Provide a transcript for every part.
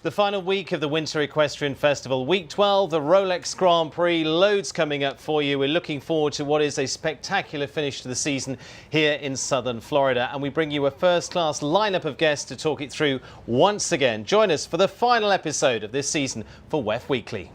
The final week of the Winter Equestrian Festival, week 12, the Rolex Grand Prix, loads coming up for you. We're looking forward to what is a spectacular finish to the season here in southern Florida, and we bring you a first-class lineup of guests to talk it through once again. Join us for the final episode of this season for WEF Weekly.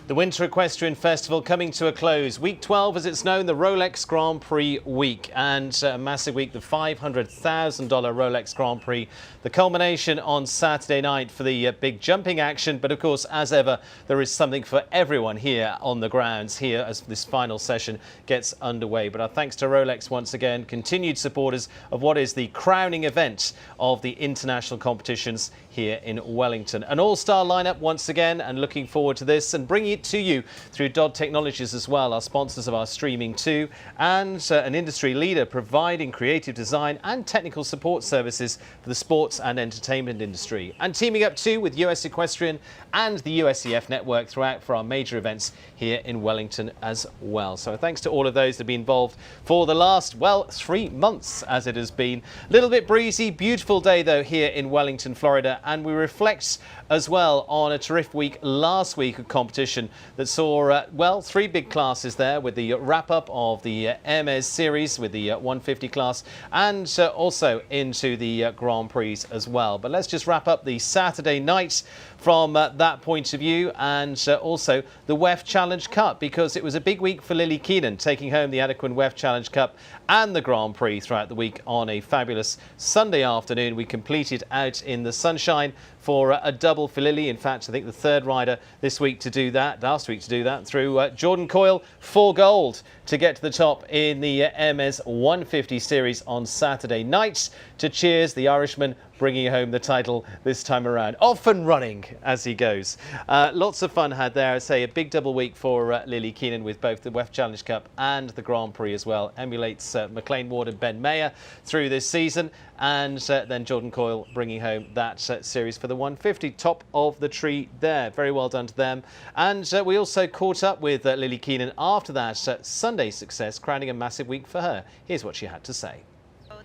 The Winter Equestrian Festival coming to a close. Week 12, as it's known, the Rolex Grand Prix week, and a massive week, the $500,000 Rolex Grand Prix. The culmination on Saturday night for the big jumping action, but of course, as ever, there is something for everyone here on the grounds here as this final session gets underway. But our thanks to Rolex once again, continued supporters of what is the crowning event of the international competitions here in Wellington. An all-star lineup once again, and looking forward to this and bringing it to you through Dodd Technologies as well, our sponsors of our streaming too, and an industry leader providing creative design and technical support services for the sports and entertainment industry. And teaming up too with US Equestrian and the USEF network throughout for our major events here in Wellington as well. So thanks to all of those that have been involved for the last, well, 3 months as it has been. A little bit breezy, beautiful day though here in Wellington, Florida, and we reflect as well on a terrific week last week of competition that saw, well, 3 big classes there with the wrap-up of the Hermes series with the 150 class, and also into the Grand Prix as well. But let's just wrap up the Saturday night from that point of view, and also the WEF Challenge Cup, because it was a big week for Lily Keenan, taking home the Adequan WEF Challenge Cup and the Grand Prix throughout the week on a fabulous Sunday afternoon. We completed out in the sunshine for a double for Lily. In fact, I think the third rider this week to do that, last week to do that, through Jordan Coyle for gold to get to the top in the MS 150 series on Saturday night to cheers the Irishman bringing home the title this time around. Off and running as he goes. Lots of fun had there. I say a big double week for Lily Keenan with both the WEF Challenge Cup and the Grand Prix as well. Emulates McLean Ward and Ben Mayer through this season. And then Jordan Coyle bringing home that series for the 150. Top of the tree there. Very well done to them. And we also caught up with Lily Keenan after that Sunday success, crowning a massive week for her. Here's what she had to say.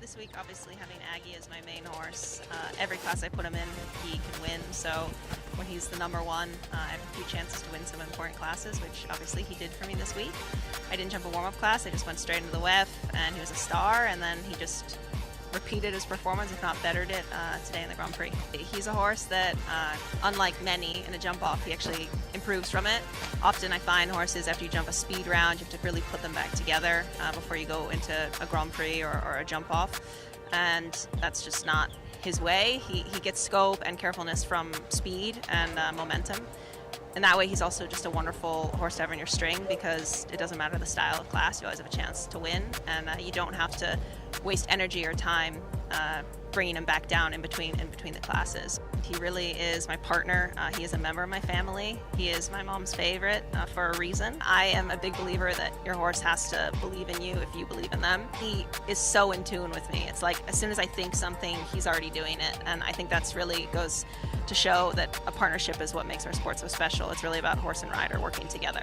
This week, obviously, having Aggie as my main horse, every class I put him in, he can win. So when he's the number one, I have a few chances to win some important classes, which obviously he did for me this week. I didn't jump a warm-up class. I just went straight into the WEF, and he was a star, and then he just repeated his performance, if not bettered it, today in the Grand Prix. He's a horse that, unlike many in a jump-off, he actually improves from it. Often I find horses, after you jump a speed round, you have to really put them back together before you go into a Grand Prix or a jump-off. And that's just not his way. He gets scope and carefulness from speed and momentum. And that way he's also just a wonderful horse to have in your string, because it doesn't matter the style of class, you always have a chance to win, and you don't have to waste energy or time bringing him back down in between the classes. He really is my partner. He is a member of my family. He is my mom's favorite for a reason. I am a big believer that your horse has to believe in you if you believe in them. He is so in tune with me. It's like as soon as I think something, he's already doing it. And I think that's really goes to show that a partnership is what makes our sport so special. It's really about horse and rider working together.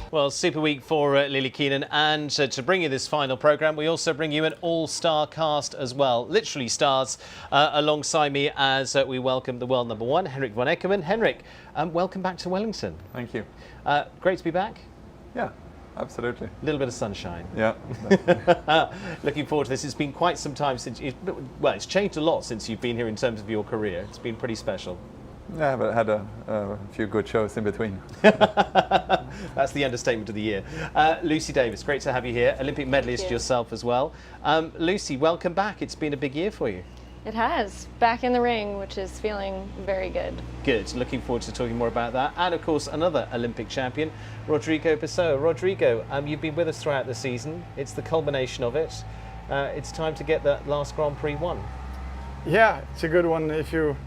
Well, super week for Lily Keenan, and to bring you this final programme, we also bring you an all-star cast as well, literally stars, alongside me as we welcome the world number one, Henrik von Eckermann. Henrik, welcome back to Wellington. Thank you. Great to be back. Yeah, absolutely. A little bit of sunshine. Yeah. Looking forward to this. It's been quite some time since, well, it's changed a lot since you've been here in terms of your career. It's been pretty special. Yeah, but I had a few good shows in between. That's the understatement of the year. Lucy Davis, great to have you here. Olympic medalist yourself as well. Lucy, welcome back. It's been a big year for you. It has. Back in the ring, which is feeling very good. Good. Looking forward to talking more about that. And of course, another Olympic champion, Rodrigo Pessoa. Rodrigo, you've been with us throughout the season. It's the culmination of it. It's time to get that last Grand Prix won. Yeah, it's a good one. If you're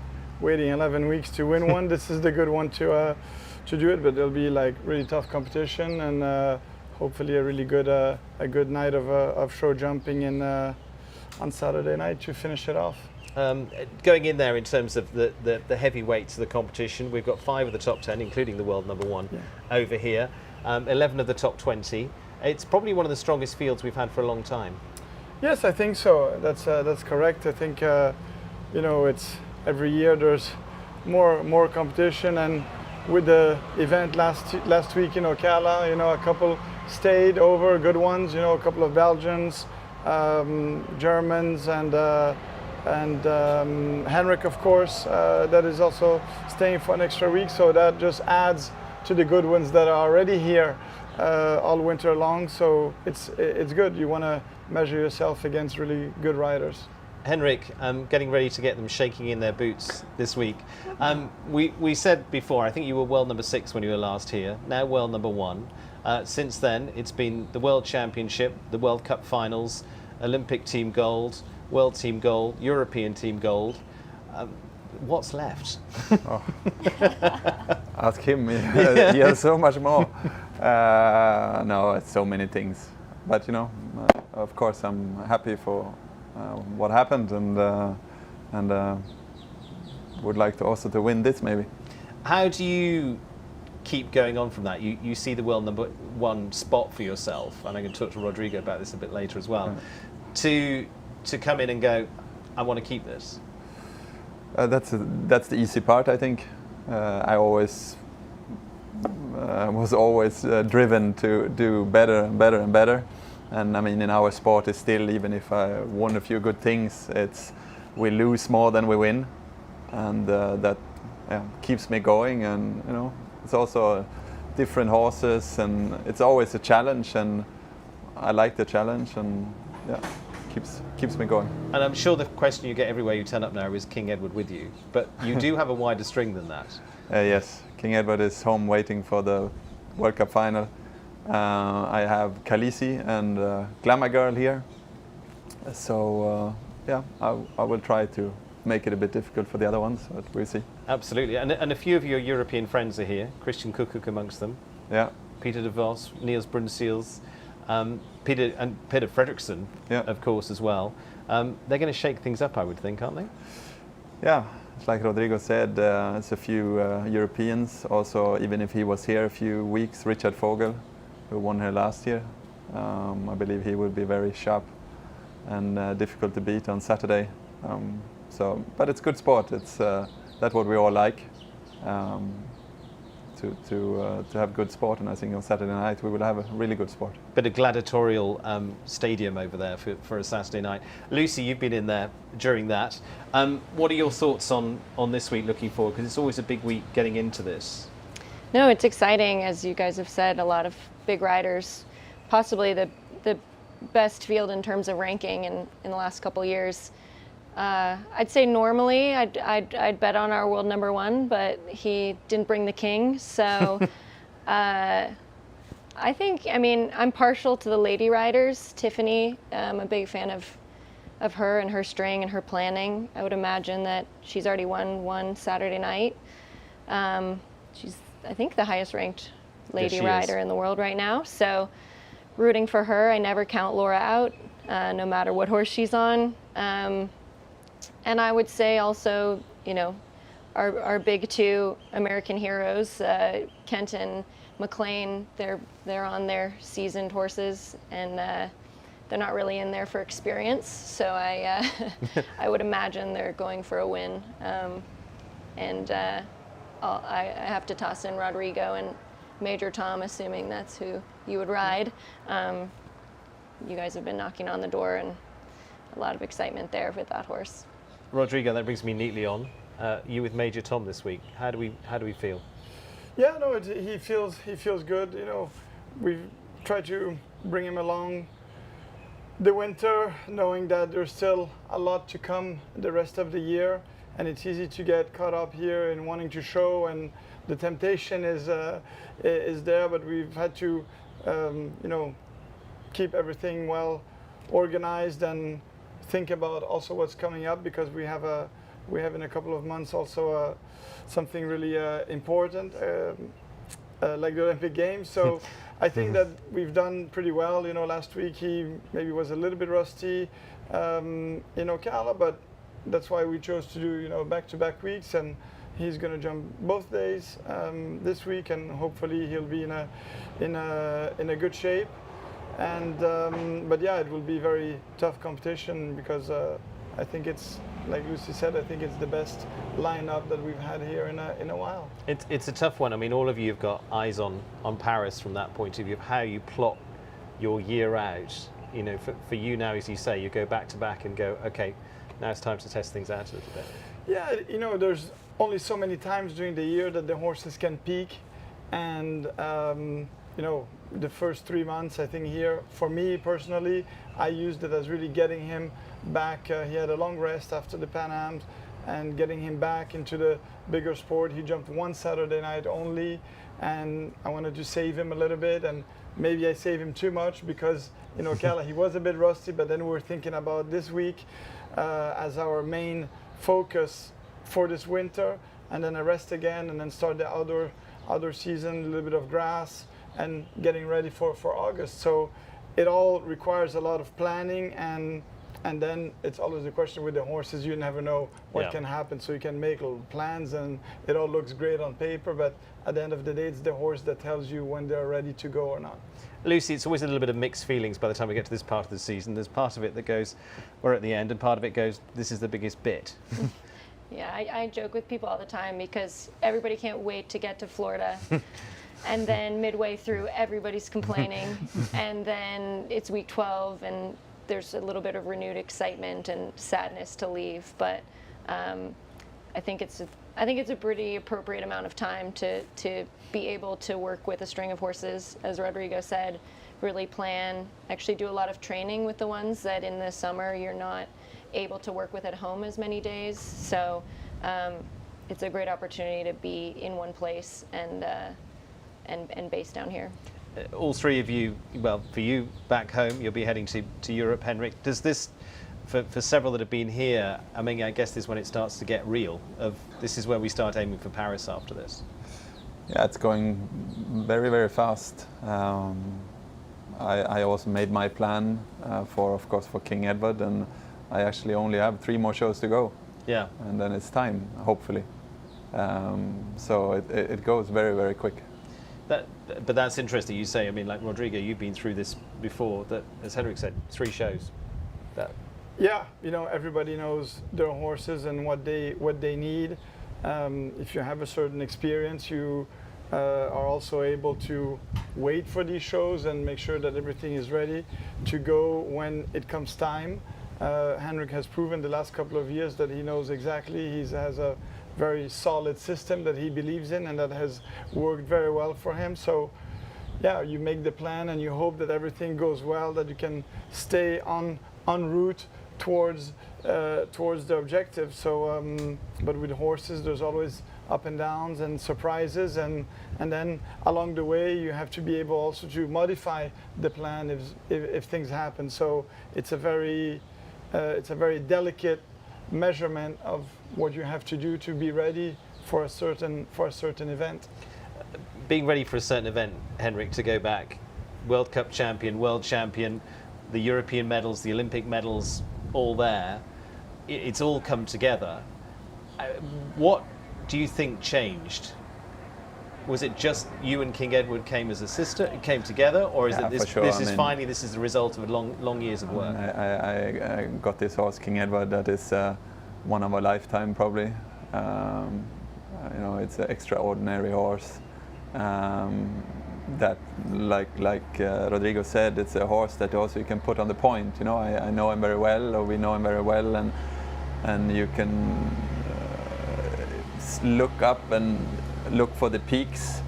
waiting 11 weeks to win one, this is the good one to do it. But it'll be like really tough competition, and hopefully a really good night of show jumping in on Saturday night to finish it off. Going in there in terms of the heavyweights of the competition, we've got 5 of the top 10, including the world number 1 over here, 11 of the top 20. It's probably one of the strongest fields we've had for a long time. Yes, I think so. That's correct. I think it's every year there's more competition, and with the event last week in Ocala, a couple stayed over, good ones. A couple of Belgians, Germans, and Henrik, of course, that is also staying for an extra week. So that just adds to the good ones that are already here all winter long. So it's good. You want to measure yourself against really good riders. Henrik, getting ready to get them shaking in their boots this week. We said before, I think you were world number 6 when you were last here, now world number 1. Since then, it's been the World Championship, the World Cup Finals, Olympic team gold, World team gold, European team gold. What's left? Ask him. He has so much more. No, it's so many things. But of course, I'm happy for what happened, and would like to also to win this maybe. How do you keep going on from that? You see the world number 1 spot for yourself, and I'm going to talk to Rodrigo about this a bit later as well. To come in and go, I want to keep this. That's the easy part, I think. I always was always driven to do better and better and better. And I mean, in our sport, it's still, even if I won a few good things, we lose more than we win, and that keeps me going. And it's also different horses, and it's always a challenge, and I like the challenge, and keeps me going. And I'm sure the question you get everywhere you turn up now is King Edward with you, but you do have a wider string than that. Yes, King Edward is home waiting for the World Cup final. I have Khaleesi and Glamour Girl here, so I will try to make it a bit difficult for the other ones, but we'll see. Absolutely, and a few of your European friends are here, Christian Koekkoek amongst them. Yeah. Peter de Vos, Niels Brunsseels, Peter Fredriksson, of course, as well. They're going to shake things up, I would think, aren't they? Yeah, it's like Rodrigo said, it's a few Europeans. Also, even if he was here a few weeks, Richard Vogel, who won here last year, I believe he will be very sharp and difficult to beat on Saturday. But it's good sport. It's that's what we all like. To have good sport, and I think on Saturday night we will have a really good sport. Bit of gladiatorial stadium over there for a Saturday night. Lucy, you've been in there during that. What are your thoughts on this week looking forward? Because it's always a big week getting into this. No, it's exciting, as you guys have said, a lot of big riders, possibly the best field in terms of ranking in the last couple years. I'd say normally I'd bet on our world number 1, but he didn't bring the king. So I mean, I'm partial to the lady riders. Tiffany, I'm a big fan of her and her string and her planning. I would imagine that she's already won one Saturday night. She's, I think, the highest ranked lady rider in the world right now. So rooting for her. I never count Laura out, no matter what horse she's on. And I would say also, our big 2 American heroes, Kent and McLean, they're on their seasoned horses, and they're not really in there for experience. So I would imagine they're going for a win. I have to toss in Rodrigo and Major Tom, assuming that's who you would ride. You guys have been knocking on the door, and a lot of excitement there with that horse. Rodrigo, that brings me neatly on. You with Major Tom this week. How do we feel? Yeah, no, he feels good. We've tried to bring him along the winter, knowing that there's still a lot to come the rest of the year, and it's easy to get caught up here in wanting to show, and the temptation is there. But we've had to, keep everything well organized and think about also what's coming up, because we have in a couple of months also something really important. like the Olympic Games. So I think that we've done pretty well. Last week he maybe was a little bit rusty in Ocala, but that's why we chose to do back-to-back weeks, and he's going to jump both days this week, and hopefully he'll be in a good shape. And but yeah, it will be very tough competition because I think it's, like Lucy said, I think it's the best lineup that we've had here in a while. It's a tough one. I mean, all of you have got eyes on Paris from that point of view of how you plot your year out. For you now, as you say, you go back to back and go, okay, now it's time to test things out a little bit. Yeah, there's only so many times during the year that the horses can peak, and the first 3 months, I think here, for me personally, I used it as really getting him back. He had a long rest after the Pan Ams, and getting him back into the bigger sport. He jumped one Saturday night only, and I wanted to save him a little bit, and maybe I saved him too much because Ocala, he was a bit rusty, but then we were thinking about this week as our main focus for this winter, and then a rest again, and then start the outdoor season, a little bit of grass, and getting ready for August. So it all requires a lot of planning, and then it's always a question with the horses, you never know what can happen. So you can make little plans and it all looks great on paper, but at the end of the day, it's the horse that tells you when they're ready to go or not. Lucy, it's always a little bit of mixed feelings by the time we get to this part of the season. There's part of it that goes, we're at the end, and part of it goes, this is the biggest bit. Yeah, I joke with people all the time because everybody can't wait to get to Florida. And then midway through, everybody's complaining. And then it's week 12, and there's a little bit of renewed excitement and sadness to leave. But I think it's a pretty appropriate amount of time to be able to work with a string of horses, as Rodrigo said, really plan, actually do a lot of training with the ones that in the summer you're not able to work with at home as many days. So it's a great opportunity to be in one place and based down here. All three of you, well, for you back home, you'll be heading to Europe, Henrik. Does this, for several that have been here, I mean, I guess this is when it starts to get real, this is where we start aiming for Paris after this? Yeah, it's going very, very fast. I also made my plan of course, for King Edward, and I actually only have 3 more shows to go. Yeah. And then it's time, hopefully. So it goes very, very quick. But that's interesting. You say, I mean, like Rodrigo, you've been through this before. That, as Henrik said, 3 shows. Yeah, everybody knows their horses and what they need. If you have a certain experience, you are also able to wait for these shows and make sure that everything is ready to go when it comes time. Henrik has proven the last couple of years that he knows exactly. He has a very solid system that he believes in and that has worked very well for him. So yeah, you make the plan and you hope that everything goes well, that you can stay en route towards the objective. So but with horses there's always up and downs and surprises, and then along the way you have to be able also to modify the plan if things happen. So it's a very delicate measurement of what you have to do to be ready for a certain event. Being ready for a certain event, Henrik, to go back, World Cup champion, world champion, the European medals, the Olympic medals, all there. It's all come together. What do you think changed? Was it just you and King Edward came as a sister, came together, or is it this? Sure. This is finally this is the result of long years of work. I got this horse, King Edward, that is one of a lifetime probably. It's an extraordinary horse. That, like Rodrigo said, it's a horse that also you can put on the point. I know him very well, or we know him very well, and you can look up and look for the peaks,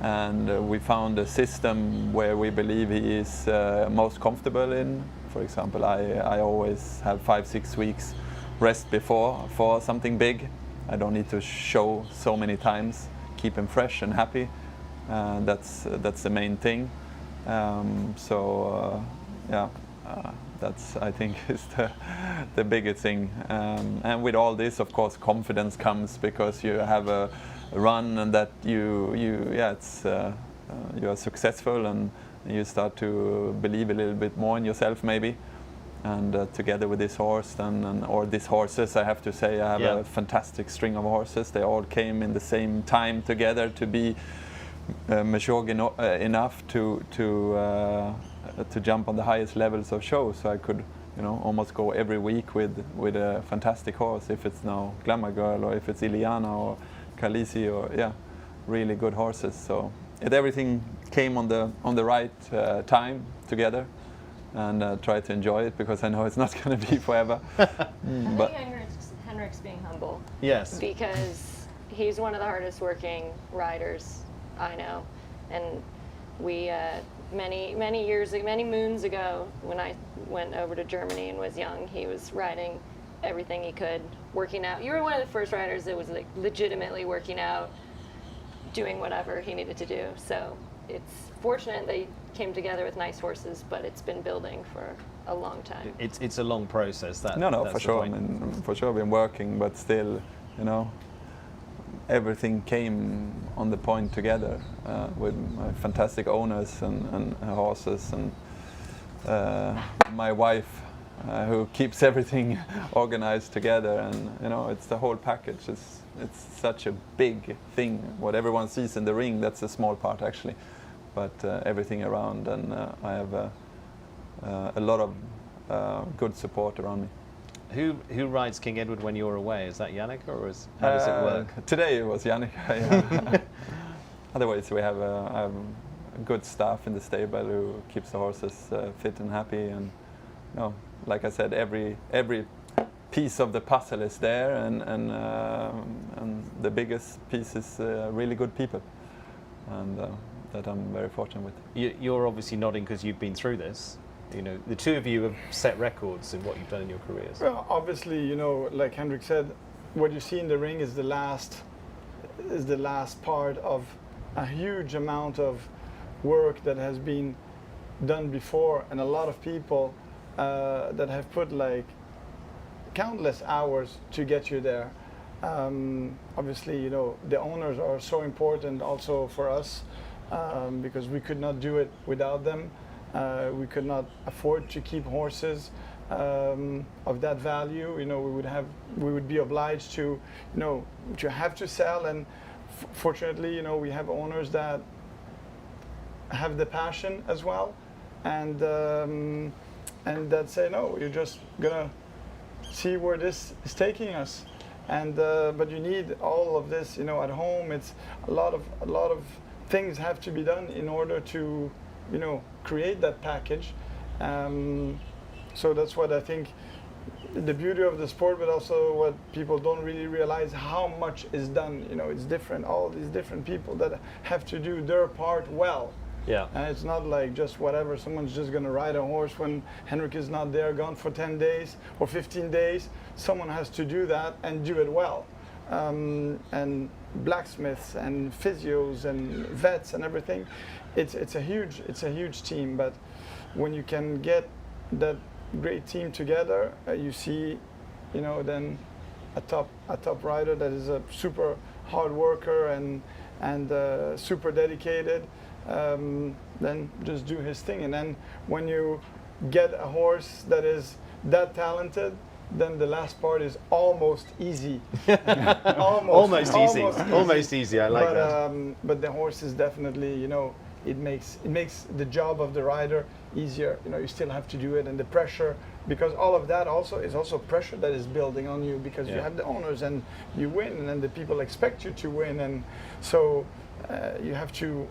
and we found a system where we believe he is most comfortable in. For example, I always have 5-6 weeks rest before for something big. I don't need to show so many times, keep him fresh and happy. That's the main thing. That's, I think, is the biggest thing. And with all this, of course, confidence comes because you have run, and that it's you are successful, and you start to believe a little bit more in yourself maybe. And together with this horse, or these horses, I have to say, I have a fantastic string of horses. They all came in the same time together to be mature enough to jump on the highest levels of shows. So I could, almost go every week with a fantastic horse. If it's now Glamour Girl, or if it's Iliana or Khaleesi, or really good horses. So everything came on the right time together. And try to enjoy it, because I know it's not going to be forever. I think Henrik's being humble. Yes. Because he's one of the hardest working riders I know. And we, many moons ago, when I went over to Germany and was young, he was riding everything he could, working out. You were one of the first riders that was like legitimately working out, doing whatever he needed to do. So it's fortunate they came together with nice horses, but it's been building for a long time. It's a long process. That's for sure. I mean, for sure, been working, but still, everything came on the point together with my fantastic owners and horses, and my wife who keeps everything organized together, and it's the whole package. It's such a big thing. What everyone sees in the ring, that's a small part actually. But everything around, and I have a lot of good support around me. Who rides King Edward when you're away? Is that Yannick, or how does it work? Today it was Yannick. Yeah. Otherwise, I have a good staff in the stable who keeps the horses fit and happy. And like I said, every piece of the puzzle is there, and the biggest piece is really good people. And that I'm very fortunate with. You're obviously nodding because you've been through this. The two of you have set records in what you've done in your careers. Well, obviously, like Henrik said, what you see in the ring is the last part of a huge amount of work that has been done before, and a lot of people that have put like countless hours to get you there. Obviously, the owners are so important also for us. Because we could not do it without them. We could not afford to keep horses of that value. We would be obliged to, to have to sell. And fortunately, we have owners that have the passion as well, and that say, no, you're just gonna see where this is taking us. And but you need all of this, at home. It's a lot of things have to be done in order to, create that package. So that's what I think the beauty of the sport, but also what people don't really realize, how much is done. It's different, all these different people that have to do their part well. Yeah. And it's not like just whatever, someone's just going to ride a horse when Henrik is not there, gone for 10 days or 15 days. Someone has to do that and do it well. And blacksmiths and physios and vets and everything, it's a huge team. But when you can get that great team together, you see, then a top rider that is a super hard worker and super dedicated, then just do his thing. And then when you get a horse that is that talented, then the last part is almost easy. almost easy. I like that. But the horse is definitely, it makes the job of the rider easier. You still have to do it, and the pressure, because all of that is also pressure that is building on you, because you have the owners and you win, and then the people expect you to win, and so you have to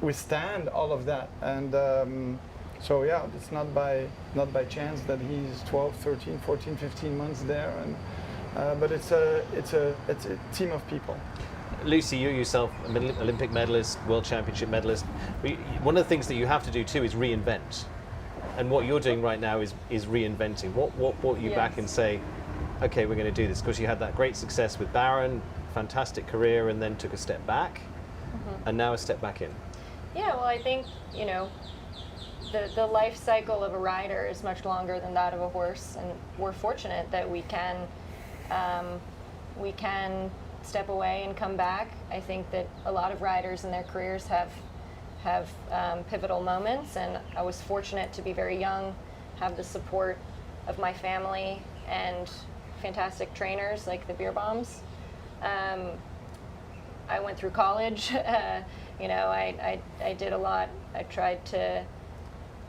withstand all of that. And so yeah, it's not by chance that he's 12, 13, 14, 15 months there, and but it's a team of people. Lucy, you yourself, Olympic medalist, World Championship medalist. One of the things that you have to do too is reinvent, and what you're doing right now is reinventing. What brought you back and say, okay, we're going to do this? Because you had that great success with Baron, fantastic career, and then took a step back, and now a step back in. Yeah, well, I think the life cycle of a rider is much longer than that of a horse, and we're fortunate that we can step away and come back. I think that a lot of riders in their careers have pivotal moments, and I was fortunate to be very young, have the support of my family and fantastic trainers like the Beer Bombs. I went through college. I did a lot. I tried to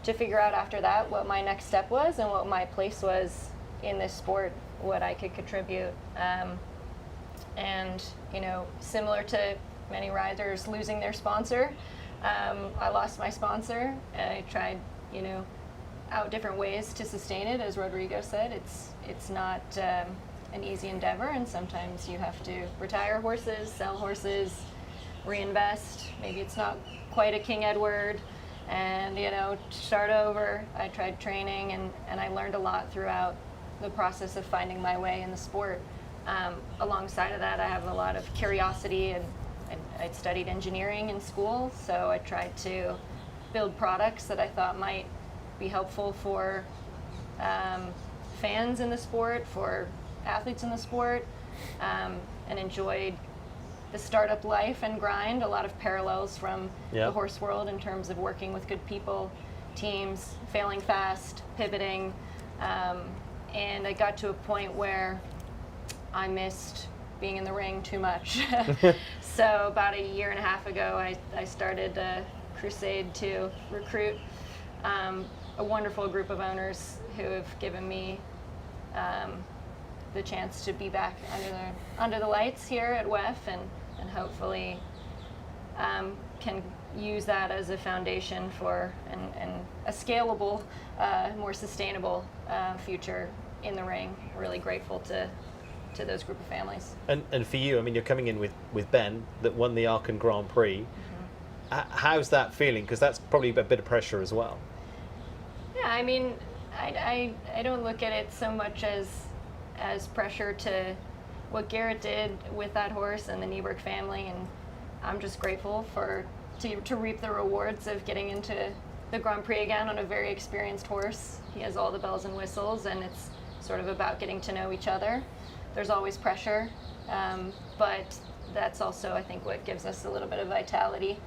figure out after that what my next step was and what my place was in this sport, what I could contribute. And similar to many riders losing their sponsor, I lost my sponsor. I tried, out different ways to sustain it. As Rodrigo said, it's not an easy endeavor, and sometimes you have to retire horses, sell horses, reinvest. Maybe it's not quite a King Edward, and start over. I tried training, and I learned a lot throughout the process of finding my way in the sport. Alongside of that, I have a lot of curiosity, and I studied engineering in school, so I tried to build products that I thought might be helpful for fans in the sport, for athletes in the sport, and enjoyed the startup life and grind. A lot of parallels from the horse world in terms of working with good people, teams, failing fast, pivoting, and I got to a point where I missed being in the ring too much. So about a year and a half ago, I started a crusade to recruit a wonderful group of owners who have given me the chance to be back under the lights here at WEF, and hopefully can use that as a foundation for and a scalable, more sustainable future in the ring. Really grateful to those group of families. And for you, I mean, you're coming in with Ben that won the Aachen Grand Prix. How's that feeling? Because that's probably a bit of pressure as well. Yeah, I mean, I don't look at it so much as pressure to what Garrett did with that horse and the Nieberg family, and I'm just grateful to reap the rewards of getting into the Grand Prix again on a very experienced horse. He has all the bells and whistles, and it's sort of about getting to know each other. There's always pressure, but that's also, I think, what gives us a little bit of vitality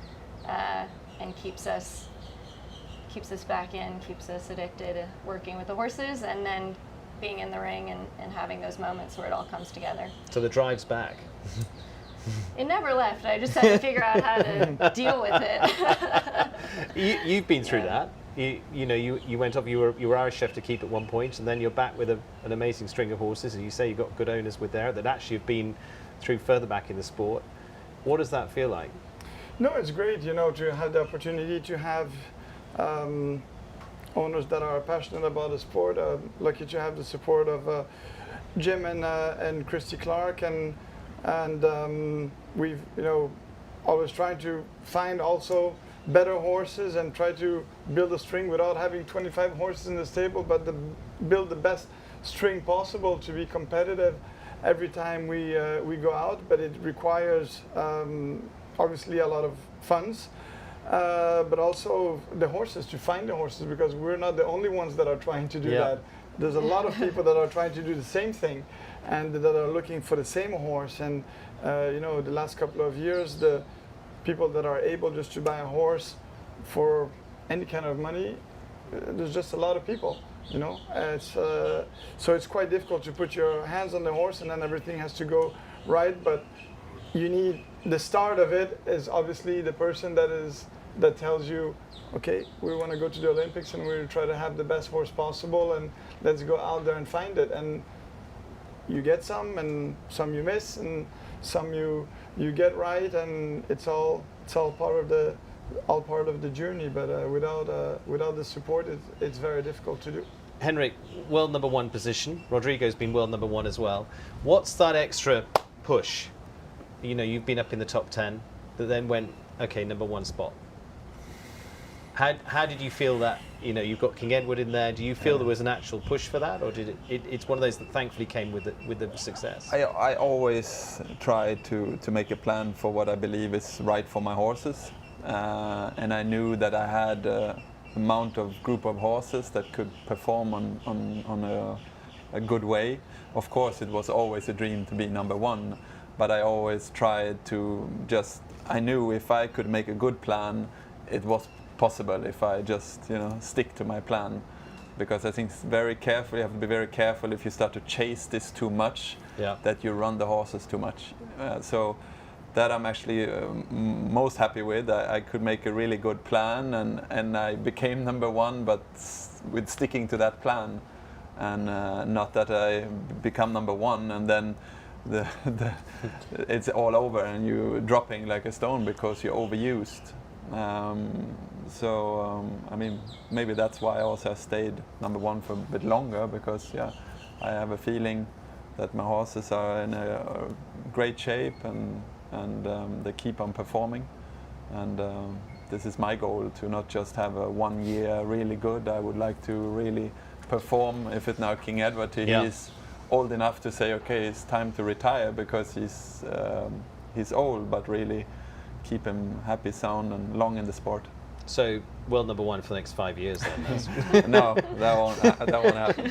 and keeps us back in, keeps us addicted to working with the horses, and then being in the ring and having those moments where it all comes together. So the drive's back. It never left. I just had to figure out how to deal with it. You've been through that. You went off. You were Irish chef to keep at one point, and then you're back with an amazing string of horses. And you say you've got good owners with there that actually have been through further back in the sport. What does that feel like? No, it's great, to have the opportunity to have owners that are passionate about the sport. Lucky to have the support of Jim and Christy Clark, and we've always trying to find also better horses and try to build a string without having 25 horses in the stable, but build the best string possible to be competitive every time we go out. But it requires obviously a lot of funds, but also the horses, to find the horses, because we're not the only ones that are trying to do that. There's a lot of people that are trying to do the same thing and that are looking for the same horse. And the last couple of years, the people that are able just to buy a horse for any kind of money, there's just a lot of people. So it's quite difficult to put your hands on the horse and then everything has to go right. But you need, the start of it is obviously the person that tells you, okay, we want to go to the Olympics and we try to have the best horse possible, and let's go out there and find it. And you get some, and some you miss, and some you get right, and it's all part of the journey. But without the support, it's very difficult to do. Henrik, world number one position. Rodrigo's been world number one as well. What's that extra push? You've been up in the top 10, that then went, okay, number one spot. How did you feel that? You've got King Edward in there. Do you feel there was an actual push for that, or did it's one of those that thankfully came with the success? I always try to make a plan for what I believe is right for my horses, and I knew that I had amount of group of horses that could perform on a good way. Of course, it was always a dream to be number one, but I always tried to just, I knew if I could make a good plan, it was possible if I just, stick to my plan. Because I think it's very careful, you have to be very careful if you start to chase this too much, that you run the horses too much. So that I'm actually most happy with. I could make a really good plan, and I became number one, but with sticking to that plan. And not that I become number one and then it's all over and you're dropping like a stone because you're overused. I mean, maybe that's why I also stayed number one for a bit longer, because I have a feeling that my horses are in a great shape and they keep on performing. And this is my goal, to not just have a 1 year really good. I would like to really perform. If it's now King Edward, he's old enough to say, okay, it's time to retire, because he's old, but really keep him happy, sound, and long in the sport. So, world number one for the next 5 years then? No, that won't happen.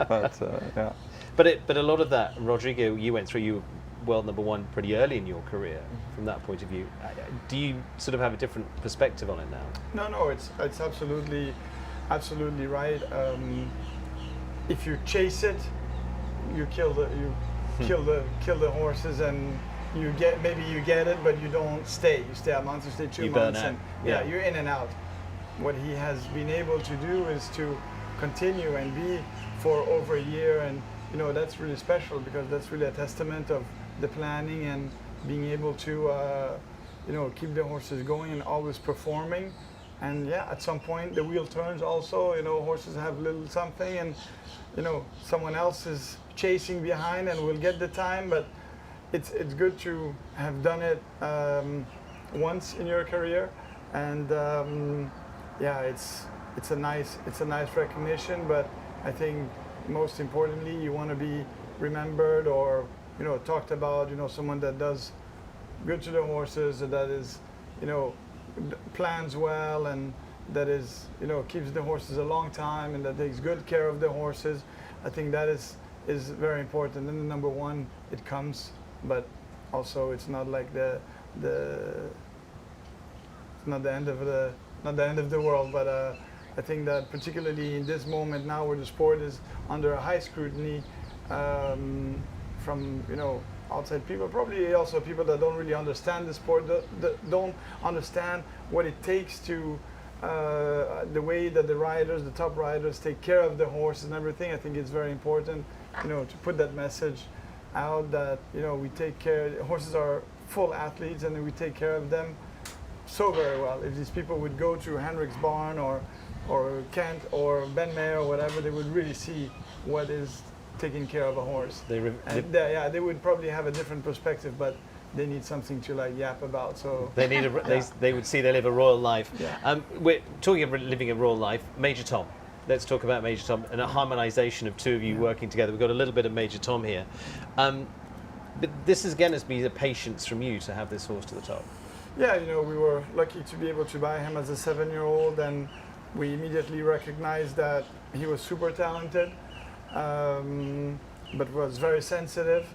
But yeah. But a lot of that, Rodrigo, you went through. You were world number one pretty early in your career. From that point of view, do you sort of have a different perspective on it now? No, it's absolutely right. If you chase it, you kill the horses, and maybe you get it, but you don't stay. You stay a month, you stay 2 months, and you're in and out. What he has been able to do is to continue and be for over a year, and that's really special, because that's really a testament of the planning and being able to keep the horses going and always performing. And at some point the wheel turns also, horses have a little something, and someone else is chasing behind and will get the time. But it's good to have done it once in your career, and it's a nice recognition. But I think most importantly, you want to be remembered or talked about, someone that does good to the horses, that is plans well, and that is keeps the horses a long time, and that takes good care of the horses. I think that is very important. And the number one, it comes, but also it's not like it's not the end of the world. But I think that particularly in this moment now, where the sport is under a high scrutiny from outside people, probably also people that don't really understand the sport, that don't understand what it takes to the way that the top riders take care of the horses and everything. I think it's very important, to put that message out, that we take care. Horses are full athletes, and we take care of them so very well. If these people would go to Henrik's barn or Kent or Ben Mayer or whatever, they would really see what is taking care of a horse. They would probably have a different perspective, but they need something to yap about. So they need they would see they live a royal life. We're talking about living a royal life. Major Tom. Let's talk about Major Tom and a harmonisation of two of you working together. We've got a little bit of Major Tom here. But this has been a patience from you to have this horse to the top. Yeah, we were lucky to be able to buy him as a 7-year-old, and we immediately recognized that he was super talented, but was very sensitive,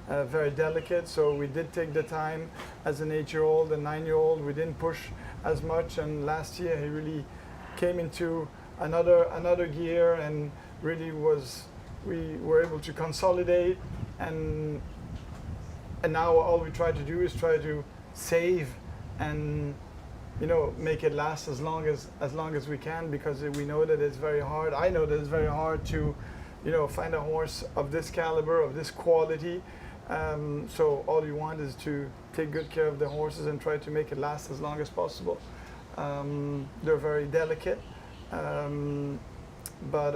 very delicate. So we did take the time as an 8-year-old and 9-year-old. We didn't push as much, and last year he really came into another gear, and really we were able to consolidate, and now all we try to do is try to save and make it last as long as we can, because we know that it's very hard. I know that it's very hard to find a horse of this caliber, of this quality. So all you want is to take good care of the horses and try to make it last as long as possible. They're very delicate, but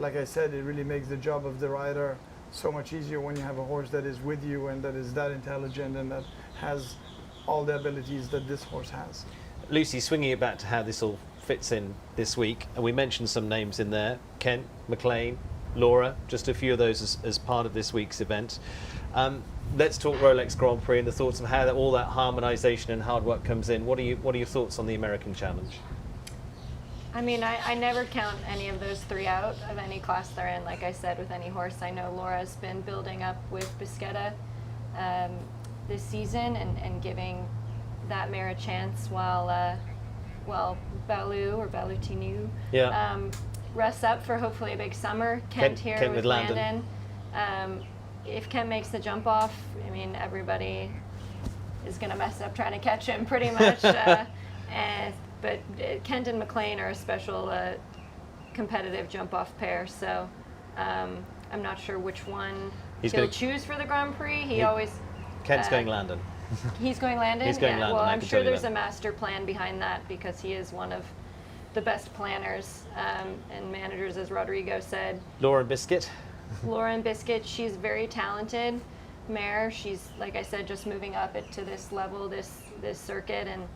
like I said, it really makes the job of the rider so much easier when you have a horse that is with you and that is that intelligent and that has all the abilities that this horse has. Lucy, swinging it back to how this all fits in this week, and we mentioned some names in there: Kent, McLean, Laura, just a few of those as part of this week's event. Let's talk Rolex Grand Prix and the thoughts of how all that harmonisation and hard work comes in. What are your thoughts on the American Challenge? I mean, I never count any of those three out of any class they're in. Like I said, with any horse, I know Laura's been building up with Bisquetta this season and giving that mare a chance while Baloo or Balutinu rests up for hopefully a big summer. Kent here Kent with with Landon. If Kent makes the jump off, I mean, everybody is going to mess up trying to catch him pretty much. But Kent and McLean are a special competitive jump off pair, so I'm not sure which one he'll choose for the Grand Prix. Kent's going Landon. He's going Landon? He's going Landon, Well, I I'm can sure tell you there's that. a master plan behind that because he is one of the best planners and managers, as Rodrigo said. Laura Biscuit. Lauren Biscuit, she's very talented mare. She's, like I said, just moving up to this level, this circuit, and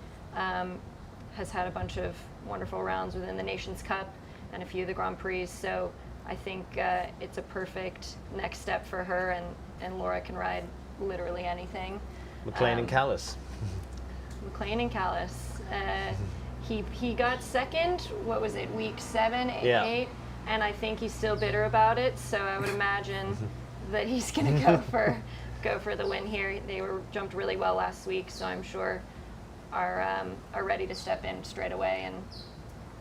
has had a bunch of wonderful rounds within the Nations Cup and a few of the Grand Prix. So I think it's a perfect next step for her, and Laura can ride literally anything. McLean and Callis. McLean and Callis. He got second, what was it, week 7, 8? And I think he's still bitter about it, so I would imagine that he's going to go for the win here. They jumped really well last week, so I'm sure are ready to step in straight away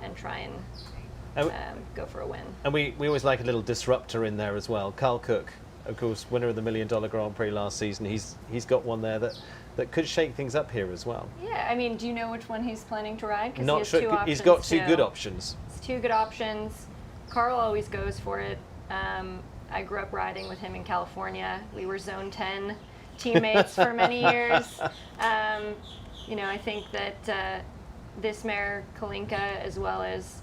and try and go for a win. And we always like a little disruptor in there as well. Carl Cook, of course, winner of the $1 Million Grand Prix last season. He's got one there that could shake things up here as well. Yeah, I mean, do you know which one he's planning to ride? 'Cause Not he has sure. two options He's got two too. good options. It's 2 good options. Carl always goes for it. I grew up riding with him in California. We were Zone 10 teammates for many years. I think that this mare, Kalinka, as well as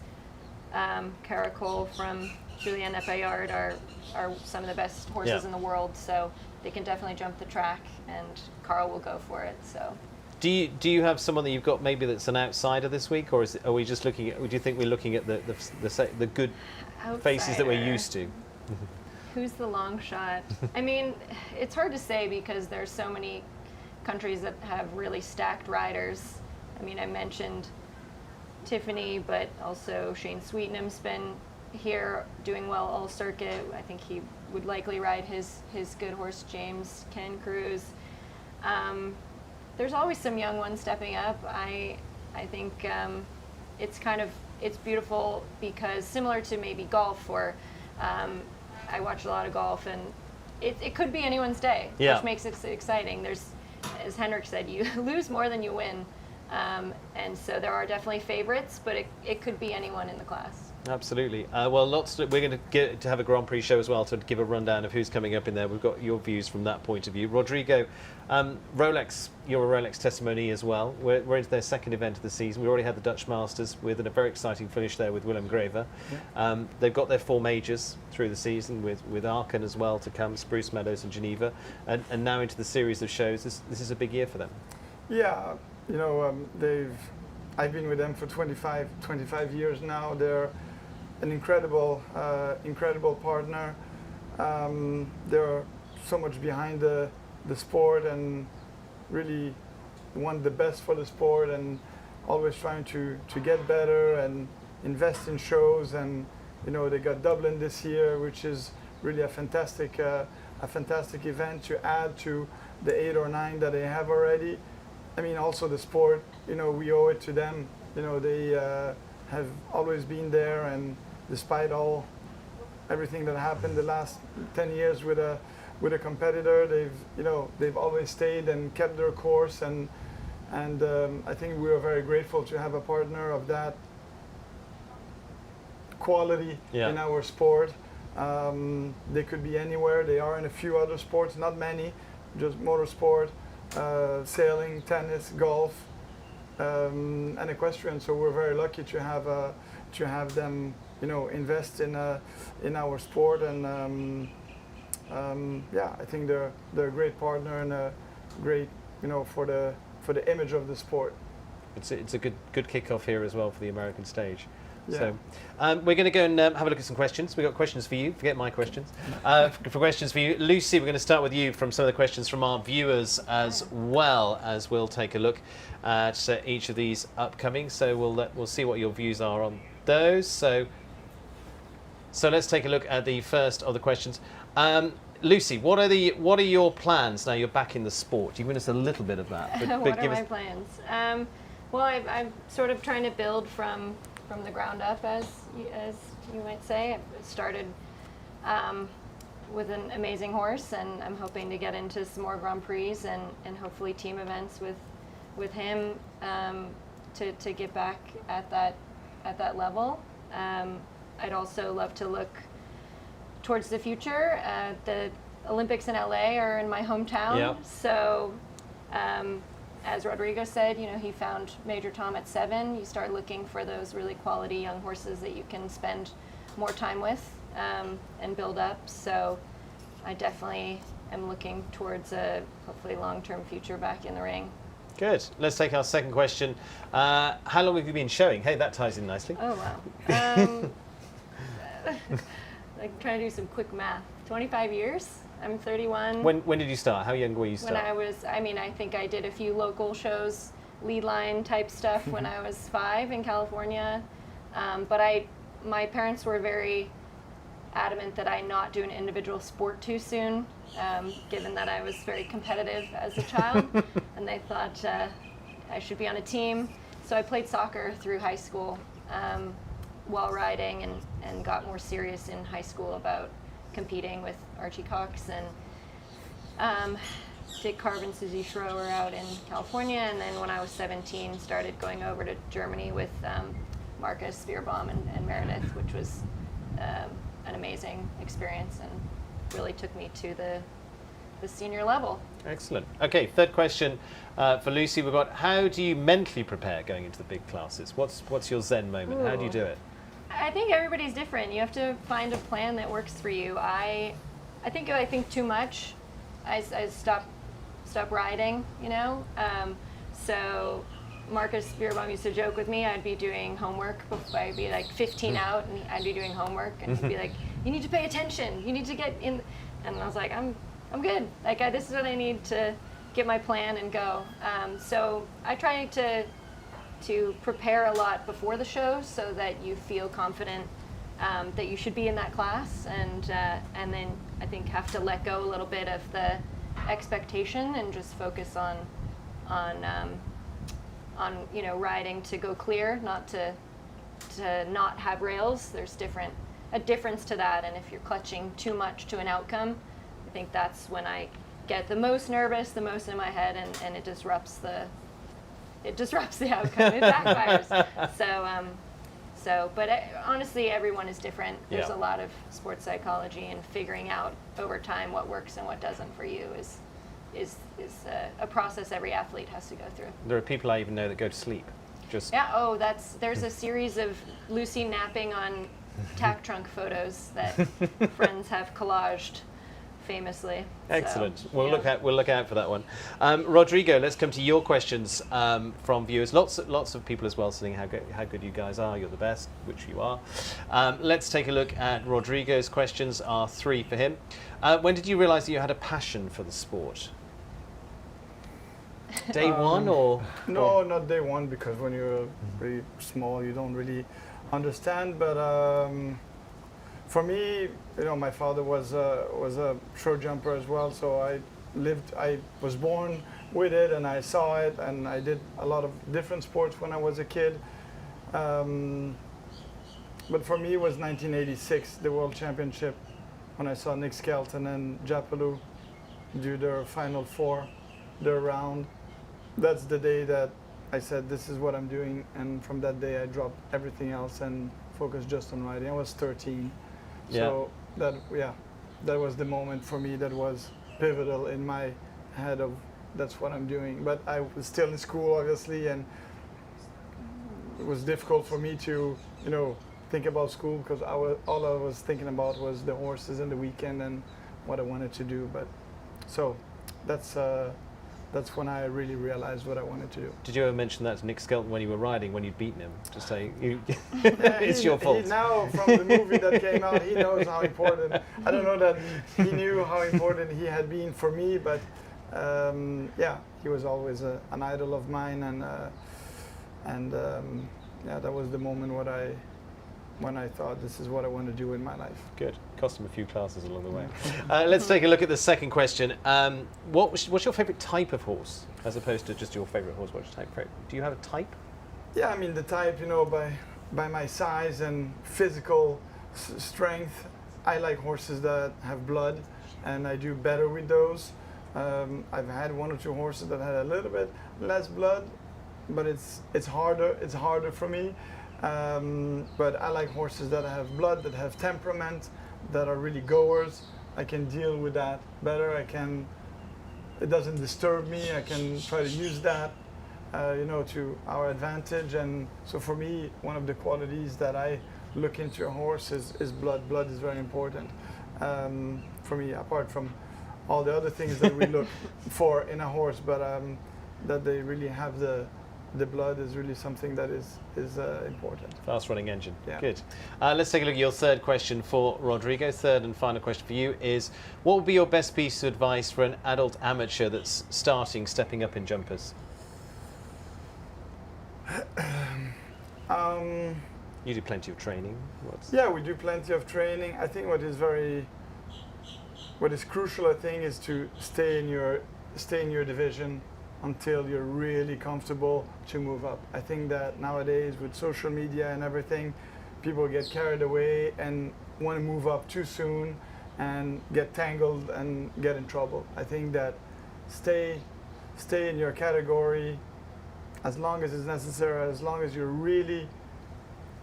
Caracol from Julien Epayard are some of the best horses in the world. So they can definitely jump the track, and Carl will go for it. So. Do you have someone that you've got maybe that's an outsider this week, or are we just looking at? Do you think we're looking at the good faces that we're Outsider. used to? Who's the long shot? I mean, it's hard to say because there's so many countries that have really stacked riders. I mean, I mentioned Tiffany, but also Shane Sweetnam's been here doing well all circuit. I think he would likely ride his good horse, James Ken Cruz. There's always some young ones stepping up. I think it's beautiful because similar to maybe golf, or I watch a lot of golf, and it could be anyone's day, which makes it exciting. There's, as Henrik said, you lose more than you win, and so there are definitely favorites, but it could be anyone in the class. Absolutely. Well, we're going to get to have a Grand Prix show as well to give a rundown of who's coming up in there. We've got your views from that point of view. Rodrigo, Rolex, you're a Rolex testimony as well. We're into their second event of the season. We already had the Dutch Masters with a very exciting finish there with Willem Graver. Yeah. They've got their 4 majors through the season with Aachen as well to come, Spruce Meadows and Geneva, and now into the series of shows. This is a big year for them. Yeah, I've been with them for 25 years now. They're an incredible partner. They're so much behind the sport and really want the best for the sport and always trying to get better and invest in shows. And they got Dublin this year, which is really a fantastic event to add to the 8 or 9 that they have already. I mean, also the sport, we owe it to them. They have always been there, and despite everything that happened the last 10 years with a competitor, they've always stayed and kept their course, and I think we are very grateful to have a partner of that quality in our sport. They could be anywhere. They are in a few other sports, not many, just motorsport, sailing, tennis, golf, and equestrian. So we're very lucky to have them, invest in our sport, and I think they're a great partner and a great, for the image of the sport. It's a good kickoff here as well for the American stage. Yeah. So we're going to go and have a look at some questions. We've got questions for you. Forget my questions. For questions for you, Lucy, we're going to start with you from some of the questions from our viewers as well, as we'll take a look at each of these upcoming. So we'll see what your views are on those. So So let's take a look at the first of the questions. Lucy, what are your plans now you're back in the sport? You can give us a little bit of that. What are my plans? Well, I'm sort of trying to build from the ground up, as you might say. I started with an amazing horse, and I'm hoping to get into some more Grand Prix and hopefully team events with him to get back at that level. I'd also love to look towards the future. The Olympics in LA are in my hometown, Yep. so as Rodrigo said, he found Major Tom at 7. You start looking for those really quality young horses that you can spend more time with and build up. So I definitely am looking towards a hopefully long-term future back in the ring. Good. Let's take our second question. How long have you been showing? Hey, that ties in nicely. Oh, wow. Like trying to do some quick math. 25 years. I'm 31. When did you start? How young were you start? When I think I did a few local shows, lead line type stuff when I was 5 in California. But my parents were very adamant that I not do an individual sport too soon, given that I was very competitive as a child, and they thought I should be on a team. So I played soccer through high school while riding, and got more serious in high school about competing with Archie Cox and Dick Carve and Susie Schroer out in California. And then when I was 17, started going over to Germany with Marcus Beerbaum and Meredith, which was an amazing experience and really took me to the senior level. Excellent. Okay, third question for Lucy. We've got, how do you mentally prepare going into the big classes? What's your Zen moment? How do you do it? I think everybody's different. You have to find a plan that works for you. I think if I think too much, I stop riding, so Marcus Beerbaum used to joke with me. I'd be doing homework. I'd be like 15 out, and I'd be doing homework, and he'd be like, "You need to pay attention. You need to get in." And I was like, "I'm good. Like this is what I need to get my plan and go." So I try to prepare a lot before the show, so that you feel confident that you should be in that class, and then I think have to let go a little bit of the expectation and just focus on riding to go clear, not to not have rails. There's a difference to that, and if you're clutching too much to an outcome, I think that's when I get the most nervous, the most in my head, and it disrupts the outcome. It backfires. But honestly, everyone is different. There's a lot of sports psychology, and figuring out over time what works and what doesn't for you is a process every athlete has to go through. There are people I even know that go to sleep. There's a series of Lucy napping on tack trunk photos that friends have collaged famously. Excellent. So, We'll look out for that one. Rodrigo, let's come to your questions from viewers. Lots of people as well saying how good you guys are. You're the best, which you are. Let's take a look at Rodrigo's questions. Are 3 for him. When did you realise that you had a passion for the sport? Day one or? No, not day one, because when you're pretty small, you don't really understand. But for me, my father was a show jumper as well, so I was born with it, and I saw it, and I did a lot of different sports when I was a kid. But for me, it was 1986, the World Championship, when I saw Nick Skelton and Japalou do their Final Four, their round. That's the day that I said, this is what I'm doing, and from that day I dropped everything else and focused just on riding. I was 13. So that was the moment for me that was pivotal in my head of that's what I'm doing. But I was still in school, obviously, and it was difficult for me to, think about school, because all I was thinking about was the horses and the weekend and what I wanted to do. But so that's when I really realized what I wanted to do. Did you ever mention that to Nick Skelton when you were riding, when you'd beaten him? To say, it's your fault. Now, from the movie that came out, he knows how important. I don't know that he knew how important he had been for me, but he was always an idol of mine, and that was the moment when I thought this is what I want to do in my life. Good. Cost him a few classes along the way. Let's take a look at the second question. What's your favourite type of horse, as opposed to just your favourite horse? What's your type? Do you have a type? Yeah, I mean the type, you know, by my size and physical strength, I like horses that have blood, and I do better with those. I've had 1 or 2 horses that had a little bit less blood, but it's harder for me. But I like horses that have blood, that have temperament, that are really goers. I can deal with that better. It doesn't disturb me. I can try to use that, you know, to our advantage. And so for me, one of the qualities that I look into a horse is blood. Blood is very important for me, apart from all the other things that we look for in a horse. But that they really have the blood is really something that is important. Fast running engine. Yeah. Good. Let's take a look at your third question for Rodrigo. Third and final question for you is, what would be your best piece of advice for an adult amateur that's stepping up in jumpers? You do plenty of training. Yeah, we do plenty of training. I think what is crucial, I think, is to stay in your division until you're really comfortable to move up. I think that nowadays with social media and everything, people get carried away and want to move up too soon and get tangled and get in trouble. I think that stay in your category as long as it's necessary, as long as you're really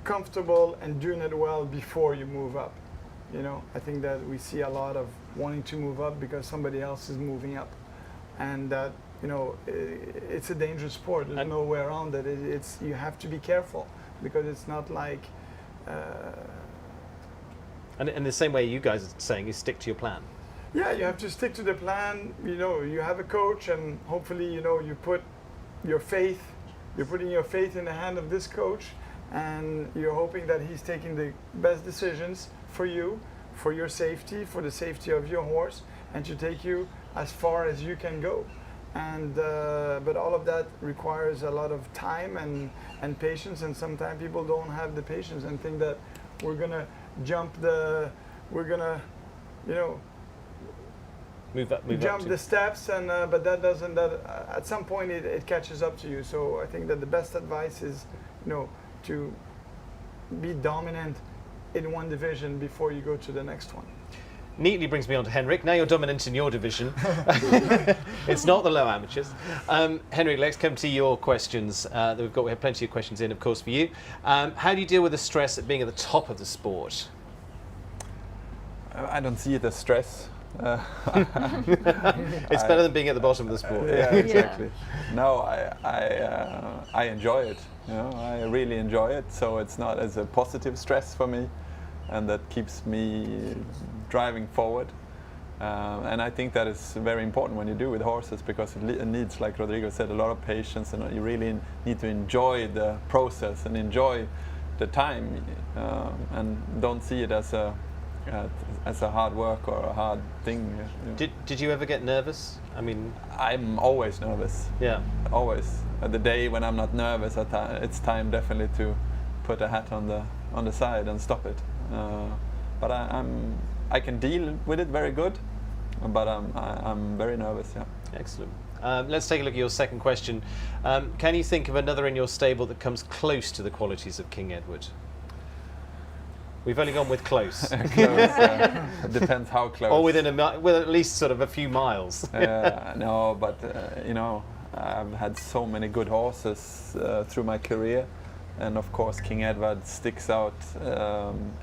comfortable and doing it well before you move up. You know, I think that we see a lot of wanting to move up because somebody else is moving up, and that, you know, it's a dangerous sport. There's no way around it. You have to be careful because it's not like. And in the same way you guys are saying, is stick to your plan. Yeah, you have to stick to the plan. You know, you have a coach, and hopefully, you know, you put your faith. You're putting your faith in the hand of this coach, and you're hoping that he's taking the best decisions for you, for your safety, for the safety of your horse, and to take you as far as you can go. And but all of that requires a lot of time and patience, and sometimes people don't have the patience and think that we're gonna you know, move up the steps, and but that doesn't. At some point it catches up to you. So I think that the best advice is, you know, to be dominant in one division before you go to the next one. Neatly brings me on to Henrik. Now you're dominant in your division. It's not the low amateurs. Henrik, let's come to your questions. We have plenty of questions in, of course, for you. How do you deal with the stress at being at the top of the sport? I don't see it as stress. It's better than being at the bottom of the sport. Yeah, exactly. No, I enjoy it. You know, I really enjoy it. So it's not as a positive stress for me, and that keeps me driving forward. And I think that is very important when you do with horses, because it needs, like Rodrigo said, a lot of patience, and you really need to enjoy the process and enjoy the time, and don't see it as a hard work or a hard thing. You know. Did you ever get nervous? I mean, I'm always nervous. Yeah. Always. The day when I'm not nervous, it's time definitely to put a hat on the side and stop it. But I can deal with it very good, but I'm very nervous. Yeah. Excellent. Let's take a look at your second question. Can you think of another in your stable that comes close to the qualities of King Edward? We've only gone with close. Close, it depends how close. Or within at least sort of a few miles. No, but you know, I've had so many good horses through my career, and of course King Edward sticks out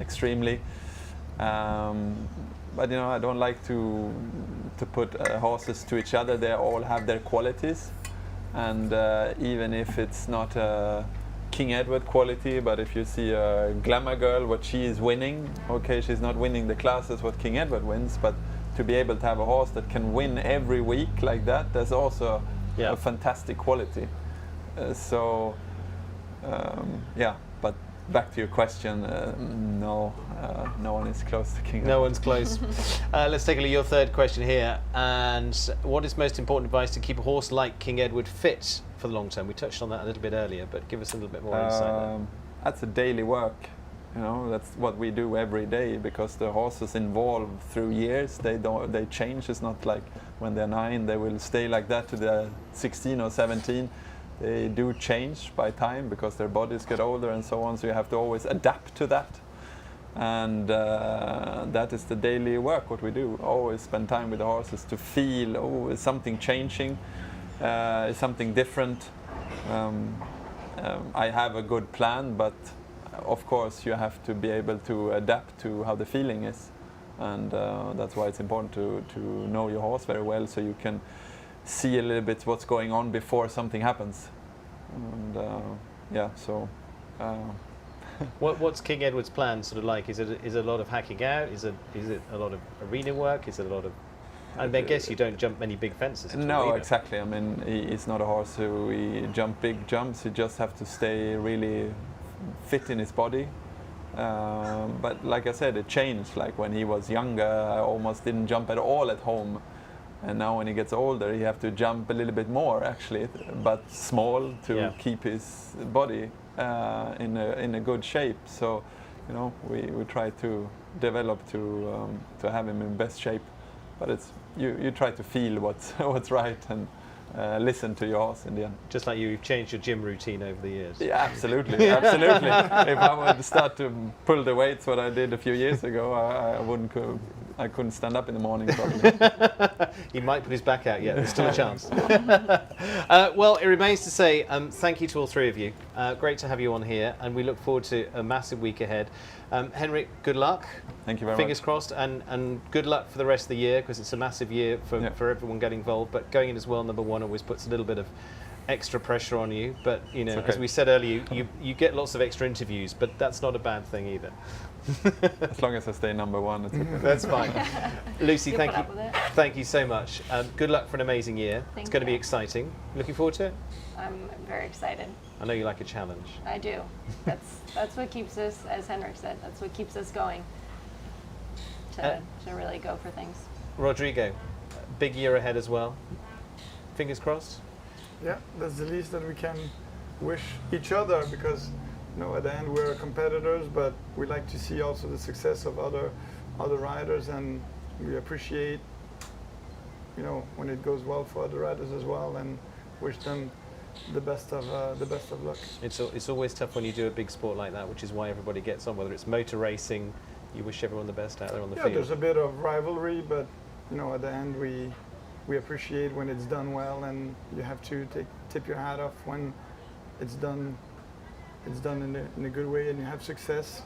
extremely. But you know, I don't like to put horses to each other. They all have their qualities, and even if it's not a King Edward quality, but if you see a Glamour Girl, what she is winning, okay, she's not winning the classes what King Edward wins, but to be able to have a horse that can win every week like that, there's also a fantastic quality. Yeah, but back to your question, no one is close to King Edward. No one's close. Let's take a look at your third question here. And what is most important advice to keep a horse like King Edward fit for the long term? We touched on that a little bit earlier, but give us a little bit more insight there. That's a daily work. You know, that's what we do every day, because the horses evolve through years. They change. It's not like when they're 9 they will stay like that to the 16 or 17. They do change by time because their bodies get older and so on. So you have to always adapt to that. And that is the daily work, what we do. Always spend time with the horses to feel, oh, is something changing? Is something different? I have a good plan, but of course you have to be able to adapt to how the feeling is. And that's why it's important to know your horse very well, so you can see a little bit what's going on before something happens. And yeah, so. What's King Edward's plan sort of like? Is it a lot of hacking out? Is it a lot of arena work? Is it a lot of? I guess you don't jump many big fences. No, exactly. I mean, he's not a horse who he jump big jumps. He just have to stay really fit in his body. But like I said, it changed. Like when he was younger, I almost didn't jump at all at home. And now when he gets older, he have to jump a little bit more actually, but small to keep his body in a good shape. So, you know, we try to develop to have him in best shape. But it's you try to feel what's right and listen to your horse in the end. Just like you've changed your gym routine over the years. Yeah, absolutely, absolutely. If I would start to pull the weights what I did a few years ago, I couldn't stand up in the morning probably. He might put his back out yet. There's still a chance. Well, it remains to say thank you to all three of you. Great to have you on here, and we look forward to a massive week ahead. Henrik, good luck. Thank you very much. Fingers crossed, and good luck for the rest of the year, because it's a massive year for everyone getting involved. But going in as world number one always puts a little bit of extra pressure on you. But you know, as we said earlier, you get lots of extra interviews, but that's not a bad thing either. As long as I stay number one, it's okay. That's fine. Lucy, thank you so much. Good luck for an amazing year. It's going to be exciting. Looking forward to it? I'm very excited. I know you like a challenge. I do. That's what keeps us, as Henrik said, that's what keeps us going to really go for things. Rodrigo, big year ahead as well. Fingers crossed? Yeah, that's the least that we can wish each other, because you know, at the end we're competitors, but we like to see also the success of other riders, and we appreciate, you know, when it goes well for other riders as well, and wish them the best of luck. It's always tough when you do a big sport like that, which is why everybody gets on. Whether it's motor racing, you wish everyone the best out there on the field. Yeah, there's a bit of rivalry, but you know, at the end we appreciate when it's done well, and you have to tip your hat off when it's done. It's done in a good way, and you have success.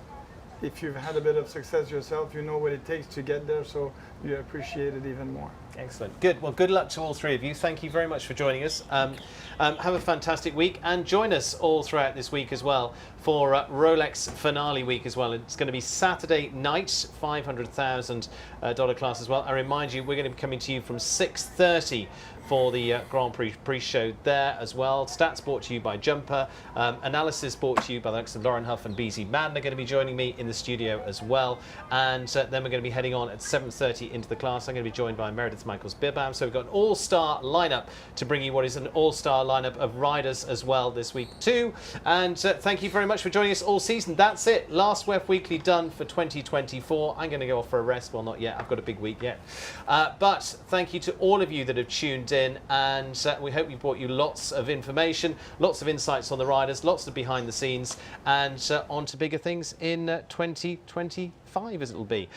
If you've had a bit of success yourself, you know what it takes to get there, so you appreciate it even more. Excellent. Good. Well, good luck to all three of you. Thank you very much for joining us. Have a fantastic week, and join us all throughout this week as well for Rolex Finale Week as well. It's going to be Saturday night, $500,000 class as well. I remind you, we're going to be coming to you from 6:30 for the Grand Prix pre-show there as well. Stats brought to you by Jumper. Analysis brought to you by the likes of Lauren Huff and BZ Mann. They're going to be joining me in the studio as well. And then we're going to be heading on at 7:30 into the class. I'm going to be joined by Meredith Michaels-Birbam. So we've got an all-star lineup to bring you what is an all-star lineup of riders as well this week too. And thank you very much for joining us all season. That's it. Last WEF Weekly done for 2024. I'm going to go off for a rest. Well, not yet. I've got a big week yet. But thank you to all of you that have tuned in, and we hope we brought you lots of information, lots of insights on the riders, lots of behind the scenes, and on to bigger things in 2025 as it'll be.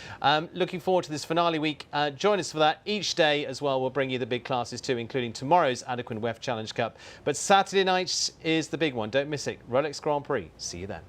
Looking forward to this finale week. Join us for that each day as well. We'll bring you the big classes too, including tomorrow's Adequan WEF Challenge Cup. But Saturday night is the big one. Don't miss it. Rolex Grand Prix. See you then.